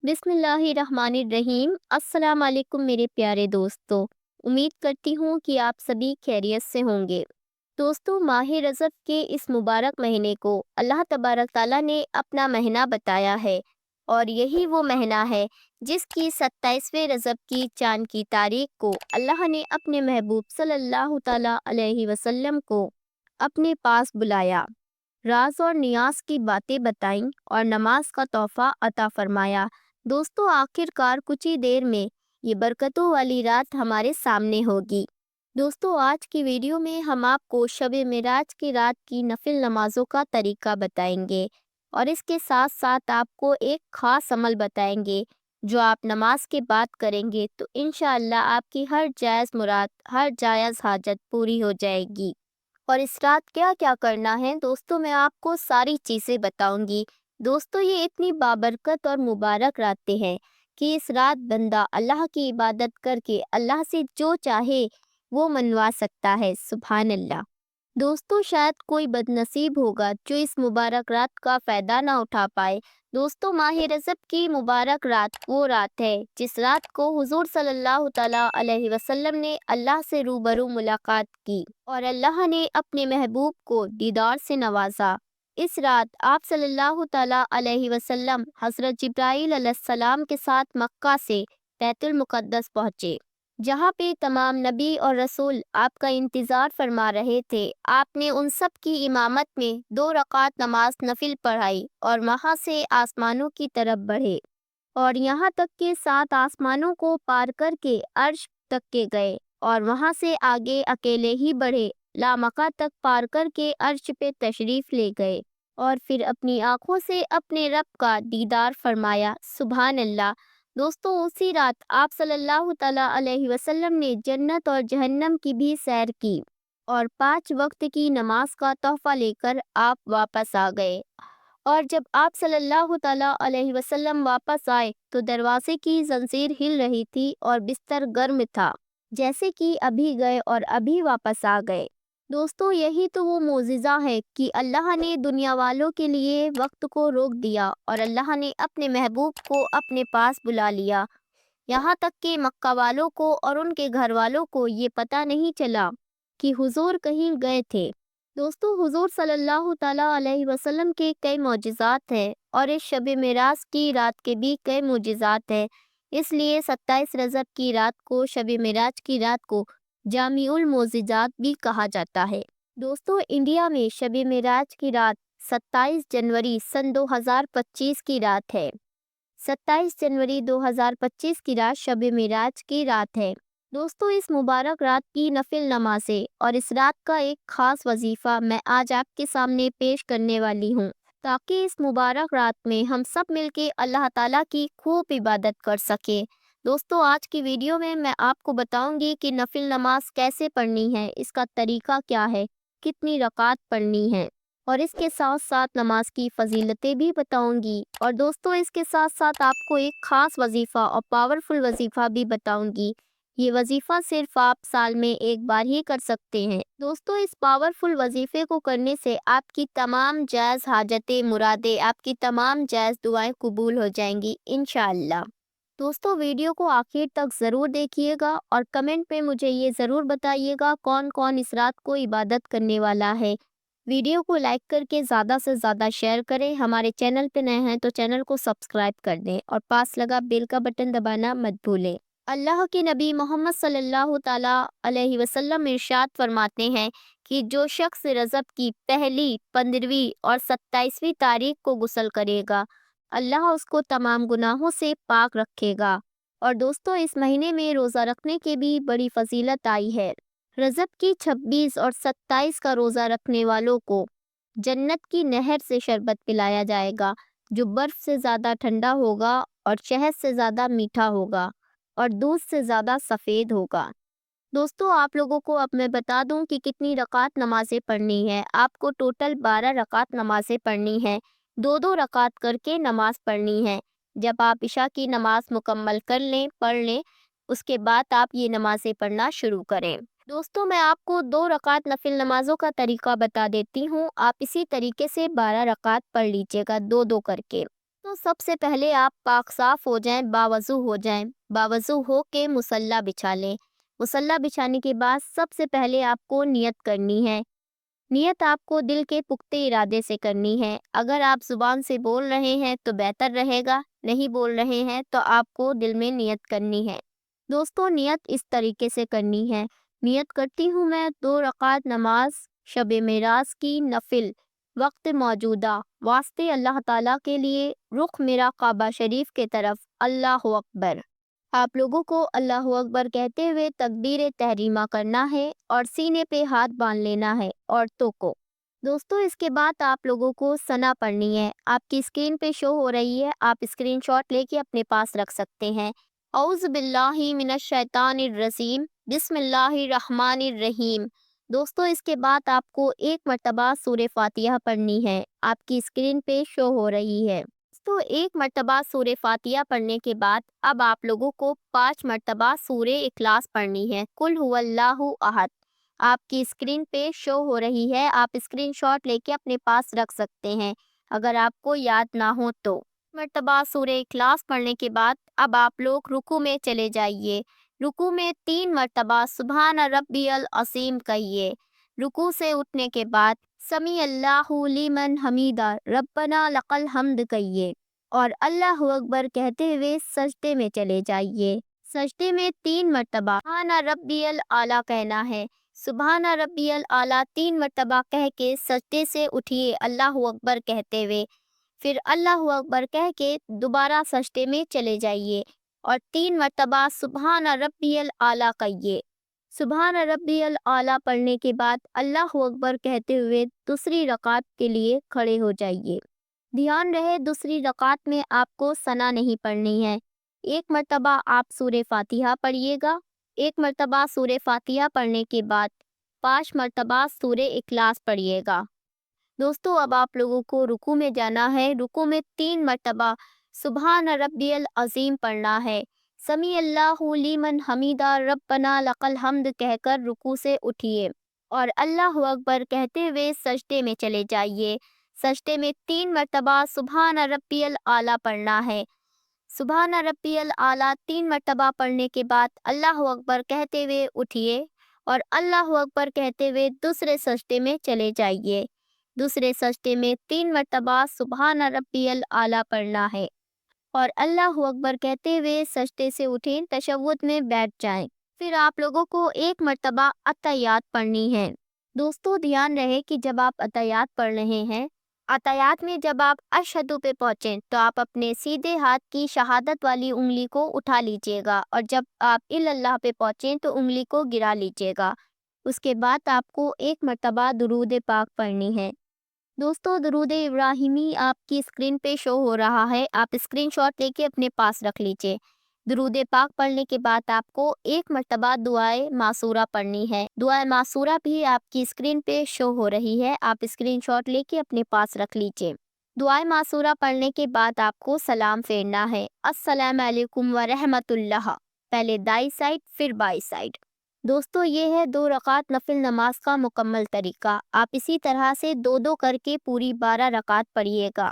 बिस्मिल्लाहिर्रहमानिर्रहीम। अस्सलाम वालेकुम मेरे प्यारे दोस्तों। उम्मीद करती हूँ कि आप सभी खैरियत से होंगे। दोस्तों, माह रजब के इस मुबारक महीने को अल्लाह तबारक ताला ने अपना महीना बताया है, और यही वो महीना है जिसकी 27वें रजब की चांद की तारीख को अल्लाह ने अपने महबूब सल्लल्लाहु ताला अलैहि वसल्लम को अपने पास बुलाया, राज और नियाज की बातें बताईं और नमाज का तोहफा अता फरमाया। दोस्तों, आखिरकार कुछ ही देर में ये बरकतों वाली रात हमारे सामने होगी। दोस्तों, आज की वीडियो में हम आपको शब मिराज की रात की नफिल नमाजों का तरीका बताएंगे, और इसके साथ साथ आपको एक खास अमल बताएंगे जो आप नमाज के बाद करेंगे तो इंशाअल्लाह आपकी हर जायज़ मुराद, हर जायज़ हाजत पूरी हो जाएगी। और इस रात क्या क्या करना है दोस्तों, मैं आपको सारी चीज़ें बताऊंगी। दोस्तों, ये इतनी बाबरकत और मुबारक रातें हैं कि इस रात बंदा अल्लाह की इबादत करके अल्लाह से जो चाहे वो मनवा सकता है। सुभान अल्लाह। दोस्तों, शायद कोई बदनसीब होगा जो इस मुबारक रात का फ़ायदा ना उठा पाए। दोस्तों, माह रजब की मुबारक रात वो रात है जिस रात को हुजूर सल्लल्लाहु ताला अलैहि वसल्लम ने अल्लाह से रूबरू मुलाकात की और अल्लाह ने अपने महबूब को दीदार से नवाजा। इस रात आप सल्लल्लाहु ताला अलैहि वसल्लम हज़रत जिब्राईल अलैहिस्सलाम के साथ मक्का से बैतुल मुक़द्दस पहुँचे, जहाँ पे तमाम नबी और रसूल आपका इंतज़ार फरमा रहे थे। आपने उन सब की इमामत में 2 रकात नमाज नफिल पढ़ाई और वहाँ से आसमानों की तरफ बढ़े, और यहाँ तक के 7 आसमानों को पार करके अर्श तक के गए, और वहाँ से आगे अकेले ही बढ़े, लामका तक पार करके अर्श पे तशरीफ़ ले गए, और फिर अपनी आँखों से अपने रब का दीदार फरमाया। सुभान अल्लाह। दोस्तों, उसी रात आप सल्लल्लाहु ताला अलैहि वसल्लम ने जन्नत और जहन्नम की भी सैर की, और 5 वक्त की नमाज का तोहफा लेकर आप वापस आ गए। और जब आप सल्लल्लाहु ताला अलैहि वसल्लम वापस आए तो दरवाजे की जंजीर हिल रही थी और बिस्तर गर्म था, जैसे कि अभी गए और अभी वापस आ गए। दोस्तों, यही तो वो मोजिज़ा है कि अल्लाह ने दुनिया वालों के लिए वक्त को रोक दिया और अल्लाह ने अपने महबूब को अपने पास बुला लिया। यहाँ तक कि मक्का वालों को और उनके घर वालों को ये पता नहीं चला कि हुजूर कहीं गए थे। दोस्तों, हुजूर सल्लल्लाहु ताला अलैहि वसल्लम के कई मोजिज़ात हैं, और इस शब मिराज की रात के भी कई मोजिज़ात हैं। इसलिए 27 रजब की रात को, शब मिराज की रात को जामिउल मोजिज़ात भी कहा जाता है। दोस्तों, इंडिया में शब मिराज की रात 27 जनवरी सन 2025 की रात है। 27 जनवरी 2025 की रात शब मिराज की रात है। दोस्तों, इस मुबारक रात की नफिल नमाज़ें और इस रात का एक ख़ास वजीफ़ा मैं आज आपके सामने पेश करने वाली हूँ, ताकि इस मुबारक रात में हम सब मिलके अल्लाह ताला की खूब इबादत कर सकें। दोस्तों, आज की वीडियो में मैं आपको बताऊंगी कि नफिल नमाज कैसे पढ़नी है, इसका तरीका क्या है, कितनी रकात पढ़नी है, और इसके साथ साथ नमाज की फ़जीलतें भी बताऊंगी। और दोस्तों, इसके साथ साथ आपको एक ख़ास वजीफ़ा और पावरफुल वजीफ़ा भी बताऊंगी। ये वजीफ़ा सिर्फ आप साल में एक बार ही कर सकते हैं। दोस्तों, इस पावरफुल वजीफ़े को करने से आपकी तमाम जायज़ हाजतें, मुरादें, आपकी तमाम जायज़ दुआएं कबूल हो जाएंगी इंशाअल्लाह। दोस्तों, वीडियो को आखिर तक ज़रूर देखिएगा और कमेंट में मुझे ये ज़रूर बताइएगा कौन कौन इस रात को इबादत करने वाला है। वीडियो को लाइक करके ज़्यादा से ज़्यादा शेयर करें। हमारे चैनल पे नए हैं तो चैनल को सब्सक्राइब कर दें और पास लगा बेल का बटन दबाना मत भूलें। अल्लाह के नबी मोहम्मद सल्लल्लाहु ताला अलैहि वसल्लम इरशाद फरमाते हैं कि जो शख्स रजब की पहली, 15वीं और 27वीं तारीख को गुस्ल करेगा, अल्लाह उसको तमाम गुनाहों से पाक रखेगा। और दोस्तों, इस महीने में रोज़ा रखने की भी बड़ी फजीलत आई है। रजब की 26 और 27 का रोज़ा रखने वालों को जन्नत की नहर से शरबत पिलाया जाएगा, जो बर्फ़ से ज़्यादा ठंडा होगा और शहद से ज़्यादा मीठा होगा और दूध से ज़्यादा सफ़ेद होगा। दोस्तों, आप लोगों को अब मैं बता दूं कि कितनी रकात नमाज़ें पढ़नी है। आपको टोटल 12 रकात नमाज़ें पढ़नी है। 2-2 रकात करके नमाज़ पढ़नी है। जब आप इशा की नमाज़ मुकम्मल कर लें, पढ़ लें, उसके बाद आप ये नमाज़ें पढ़ना शुरू करें। दोस्तों, मैं आपको 2 रकात नफिल नमाज़ों का तरीका बता देती हूँ। आप इसी तरीके से 12 रकात पढ़ लीजिएगा, 2-2 करके। تو سب سے پہلے آپ پاک صاف ہو جائیں، باوضو ہو جائیں، باوضو ہو کے مصلی بچھا لیں۔ مصلی بچھانے کے بعد سب سے پہلے آپ کو نیت کرنی ہے۔ نیت آپ کو دل کے پختہ ارادے سے کرنی ہے۔ اگر آپ زبان سے بول رہے ہیں تو بہتر رہے گا، نہیں بول رہے ہیں تو آپ کو دل میں نیت کرنی ہے۔ دوستو نیت اس طریقے سے کرنی ہے، نیت کرتی ہوں میں 2 رکعت نماز شب معراج کی نفل، وقت موجودہ، واسطے اللہ تعالیٰ کے لیے، رخ میرا کعبہ شریف کے طرف، اللہ اکبر۔ آپ لوگوں کو اللہ اکبر کہتے ہوئے تکبیر تحریمہ کرنا ہے اور سینے پہ ہاتھ باندھ لینا ہے عورتوں کو۔ دوستو اس کے بعد آپ لوگوں کو ثنا پڑھنی ہے۔ آپ کی اسکرین پہ شو ہو رہی ہے، آپ اسکرین شاٹ لے کے اپنے پاس رکھ سکتے ہیں۔ اعوذ باللہ من الشیطان الرجیم، بسم اللہ الرحمن الرحیم۔ دوستو اس کے بعد آپ کو 1 مرتبہ سورہ فاتحہ پڑھنی ہے، آپ کی اسکرین پہ شو ہو رہی ہے۔ تو 1 مرتبہ سورہ فاتحہ پڑھنے کے بعد اب آپ لوگوں کو 5 مرتبہ سورہ اخلاص پڑھنی ہے، قل هو اللہ احد۔ آپ کی اسکرین پہ شو ہو رہی ہے، آپ اسکرین شاٹ لے کے اپنے پاس رکھ سکتے ہیں اگر آپ کو یاد نہ ہو تو۔ مرتبہ سورہ اخلاص پڑھنے کے بعد اب آپ لوگ رکوع میں چلے جائیے۔ رکوع میں 3 مرتبہ سبحان ربی العظیم کہیے۔ رکوع سے اٹھنے کے بعد سمیع اللہ لمن حمیدہ ربنا لک الحمد کہیے اور اللہ اکبر کہتے ہوئے سجدے میں چلے جائیے۔ سجدے میں 3 مرتبہ سبحان ربی الاعلیٰ کہنا ہے۔ سبحان ربی الاعلیٰ 3 مرتبہ کہہ کے سجدے سے اٹھیے اللہ اکبر کہتے ہوئے، پھر اللہ اکبر کہہ کے دوبارہ سجدے میں چلے جائیے اور 3 مرتبہ سبحان ربی الاعلیٰ کہیے۔ سبحان ربی الاعلیٰ پڑھنے کے بعد اللہ اکبر کہتے ہوئے دوسری رکعت کے لیے کھڑے ہو جائیے۔ دھیان رہے دوسری رکعت میں آپ کو ثنا نہیں پڑھنی ہے۔ 1 مرتبہ آپ سورہ فاتحہ پڑھیے گا، 1 مرتبہ سورہ فاتحہ پڑھنے کے بعد 5 مرتبہ سورہ اخلاص پڑھیے گا۔ دوستو اب آپ لوگوں کو رکوع میں جانا ہے۔ رکوع میں 3 مرتبہ سبحان ربی العظیم پڑھنا ہے۔ سمیع اللہ لمن حمیدہ ربنا لک الحمد کہہ کر رکوع سے اٹھیے اور اللہ اکبر کہتے ہوئے سجدے میں چلے جائیے۔ سجدے میں 3 مرتبہ سبحان ربی الاعلیٰ پڑھنا ہے۔ سبحان ربی الاعلیٰ 3 مرتبہ پڑھنے کے بعد اللہ اکبر کہتے ہوئے اٹھیے اور اللہ اکبر کہتے ہوئے دوسرے سجدے میں چلے جائیے۔ دوسرے سجدے میں 3 مرتبہ سبحان ربی الاعلیٰ پڑھنا ہے اور اللہ اکبر کہتے ہوئے سجدے سے اٹھیں، تشہد میں بیٹھ جائیں۔ پھر آپ لوگوں کو 1 مرتبہ اتحیات پڑھنی ہے۔ دوستو دھیان رہے کہ جب آپ اتحیات پڑھ رہے ہیں، اتحیات میں جب آپ اشہدو پہ پہنچیں تو آپ اپنے سیدھے ہاتھ کی شہادت والی انگلی کو اٹھا لیجئے گا اور جب آپ اللہ پہ پہنچیں تو انگلی کو گرا لیجئے گا۔ اس کے بعد آپ کو 1 مرتبہ درود پاک پڑھنی ہے۔ دوستو درود ابراہیمی آپ کی اسکرین پہ شو ہو رہا ہے، آپ اسکرین شاٹ لے کے اپنے پاس رکھ لیجئے۔ درود پاک پڑھنے کے بعد آپ کو 1 مرتبہ دعائے معصورہ پڑھنی ہے۔ دعائے معصورہ بھی آپ کی اسکرین پہ شو ہو رہی ہے، آپ اسکرین شاٹ لے کے اپنے پاس رکھ لیجئے۔ دعائے معصورہ پڑھنے کے بعد آپ کو سلام پھیرنا ہے، السلام علیکم ورحمۃ اللہ، پہلے دائیں سائڈ پھر بائیں سائڈ۔ دوستو یہ ہے 2 رکعت نفل نماز کا مکمل طریقہ۔ آپ اسی طرح سے 2 کر کے پوری 12 رکعت پڑھیے گا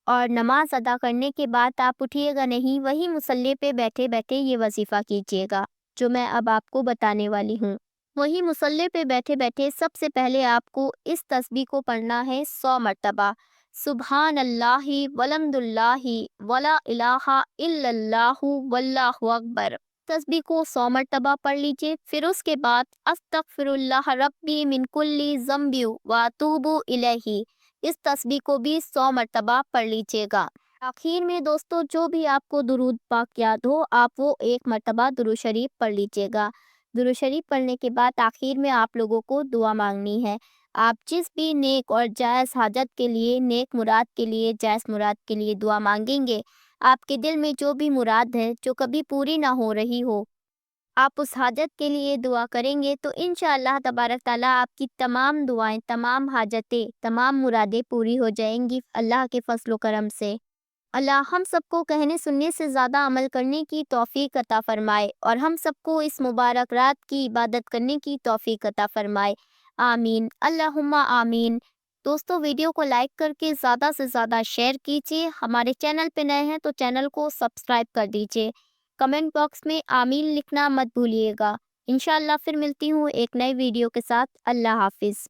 اور نماز ادا کرنے کے بعد آپ اٹھیے گا نہیں، وہی مصلی پہ بیٹھے بیٹھے یہ وظیفہ کیجیے گا جو میں اب آپ کو بتانے والی ہوں۔ وہی مصلی پہ بیٹھے بیٹھے سب سے پہلے آپ کو اس تسبیح کو پڑھنا ہے 100 مرتبہ، سبحان اللہ والحمد للہ ولا الہ الا اللہ واللہ اکبر۔ تسبیح کو 100 مرتبہ پڑھ لیجئے، پھر اس کے بعد استغفر اللہ ربی من کل ذنب واتوب الیہ، اس تسبیح کو بھی 100 مرتبہ پڑھ لیجئے گا۔ آخر میں دوستو جو بھی آپ کو درود پاک یاد ہو آپ وہ 1 مرتبہ درود شریف پڑھ لیجئے گا۔ درود شریف پڑھنے کے بعد آخر میں آپ لوگوں کو دعا مانگنی ہے۔ آپ جس بھی نیک اور جائز حاجت کے لیے، نیک مراد کے لیے، جائز مراد کے لیے دعا مانگیں گے، آپ کے دل میں جو بھی مراد ہے جو کبھی پوری نہ ہو رہی ہو، آپ اس حاجت کے لیے دعا کریں گے تو انشاءاللہ تبارک تعالیٰ آپ کی تمام دعائیں، تمام حاجتیں، تمام مرادیں پوری ہو جائیں گی اللہ کے فضل و کرم سے۔ اللہ ہم سب کو کہنے سننے سے زیادہ عمل کرنے کی توفیق عطا فرمائے اور ہم سب کو اس مبارک رات کی عبادت کرنے کی توفیق عطا فرمائے، آمین، اللہم آمین۔ دوستوں ویڈیو کو لائک کر کے زیادہ سے زیادہ شیئر کیجیے، ہمارے چینل پہ نئے ہیں تو چینل کو سبسکرائب کر دیجیے، کمنٹ باکس میں آمین لکھنا مت بھولیے گا۔ انشاءاللہ پھر ملتی ہوں ایک نئے ویڈیو کے ساتھ۔ اللہ حافظ۔